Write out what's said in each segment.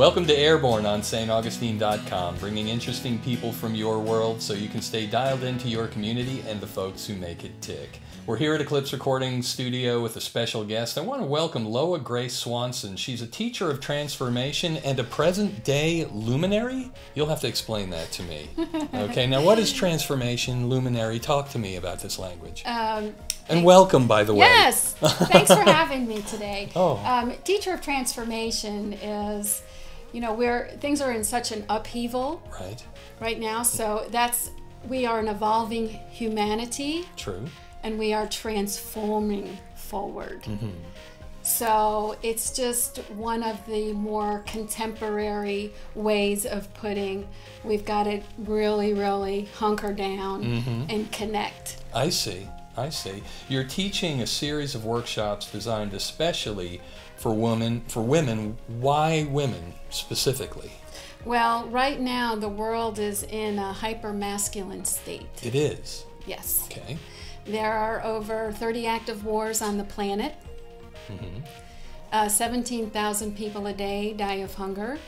Welcome to Airborne on staugustine.com, bringing interesting people from your world so you can stay dialed into your community and the folks who make it tick. We're here at Eclipse Recording Studio with a special guest. I want to welcome Loah Grace Swanson. She's a teacher of transformation and a present-day luminary? You'll have to explain that to me. Okay, now what is transformation, luminary? Talk to me about this language. And welcome, by the way. Yes, thanks for having me today. Oh. Teacher of transformation is, you know, where things are in such an upheaval right now. So we are an evolving humanity. True. And we are transforming forward. Mm-hmm. So it's just one of the more contemporary ways of putting, we've got to really, really hunker down and connect. I see. You're teaching a series of workshops designed especially for women. Why women specifically? Well, right now the world is in a hyper-masculine state. It is? Yes. Okay. There are over 30 active wars on the planet. 17,000 people a day die of hunger.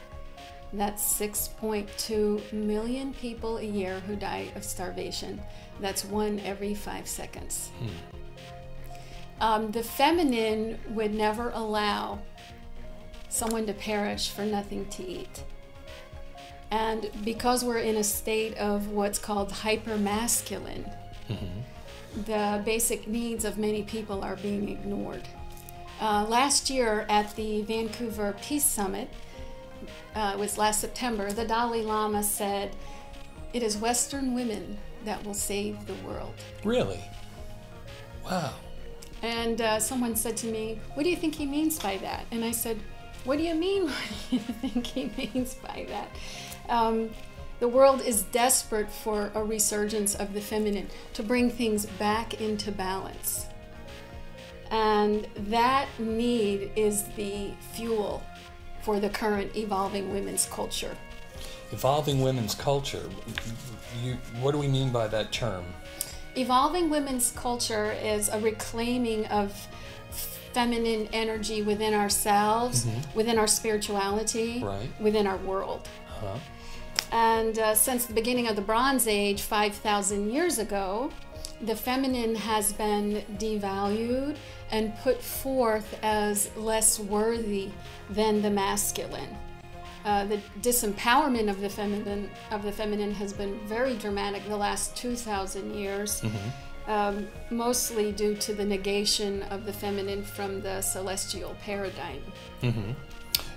That's 6.2 million people a year who die of starvation. That's 1 every 5 seconds. The feminine would never allow someone to perish for nothing to eat. And because we're in a state of what's called hyper-masculine, the basic needs of many people are being ignored. Last year at the Vancouver Peace Summit, it was last September, the Dalai Lama said, "It is Western women that will save the world." Really? Wow. And someone said to me, "What do you think he means by that?" And I said, "What do you mean, what do you think he means by that?" The world is desperate for a resurgence of the feminine, to bring things back into balance. And that need is the fuel for the current evolving women's culture. Evolving women's culture. What do we mean by that term? Evolving women's culture is a reclaiming of feminine energy within ourselves, within our spirituality, within our world. And since the beginning of the Bronze Age, 5,000 years ago, the feminine has been devalued and put forth as less worthy than the masculine. The disempowerment of the feminine has been very dramatic the last 2,000 years, mostly due to the negation of the feminine from the celestial paradigm.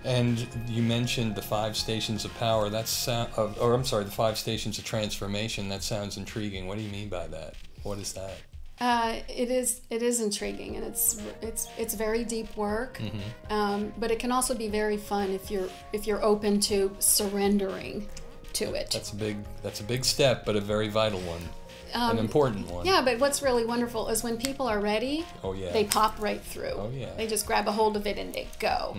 And you mentioned the 5 stations of power. The 5 stations of transformation. That sounds intriguing. What do you mean by that? What is that? It is intriguing, and it's very deep work. But it can also be very fun if you're open to surrendering to it. That's a big step, but a very vital one. An important one. Yeah, but what's really wonderful is when people are ready, they pop right through. They just grab a hold of it and they go.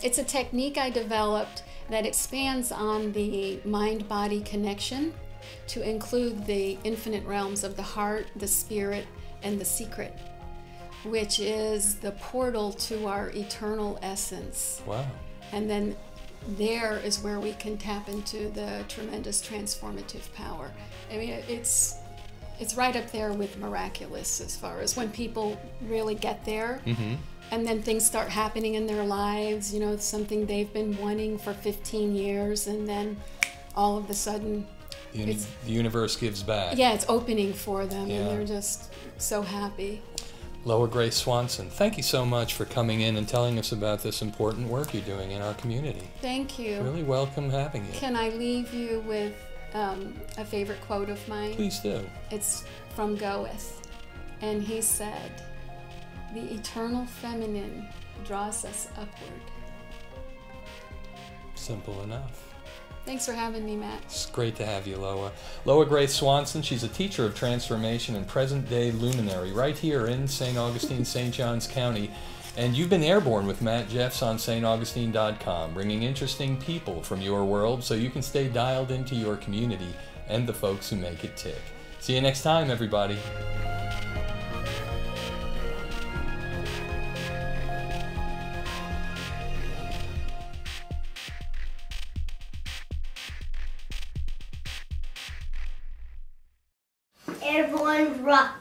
It's a technique I developed that expands on the mind-body connection to include the infinite realms of the heart, the spirit, and the secret, which is the portal to our eternal essence. Wow. And then there is where we can tap into the tremendous transformative power. I mean, it's right up there with miraculous as far as when people really get there, and then things start happening in their lives, you know, something they've been wanting for 15 years, and then all of a sudden the universe gives back. Yeah, it's opening for them, and they're just so happy. Loah Grace Swanson, thank you so much for coming in and telling us about this important work you're doing in our community. Thank you. Really welcome having you. Can I leave you with a favorite quote of mine? Please do. It's from Goethe, and he said, "The eternal feminine draws us upward." Simple enough. Thanks for having me, Matt. It's great to have you, Loah. Loah Grace Swanson, she's a teacher of transformation and present-day luminary right here in St. Augustine, St. Johns County. And you've been Airborne with Matt Jeffs on staugustine.com, bringing interesting people from your world so you can stay dialed into your community and the folks who make it tick. See you next time, everybody. Airborne rock.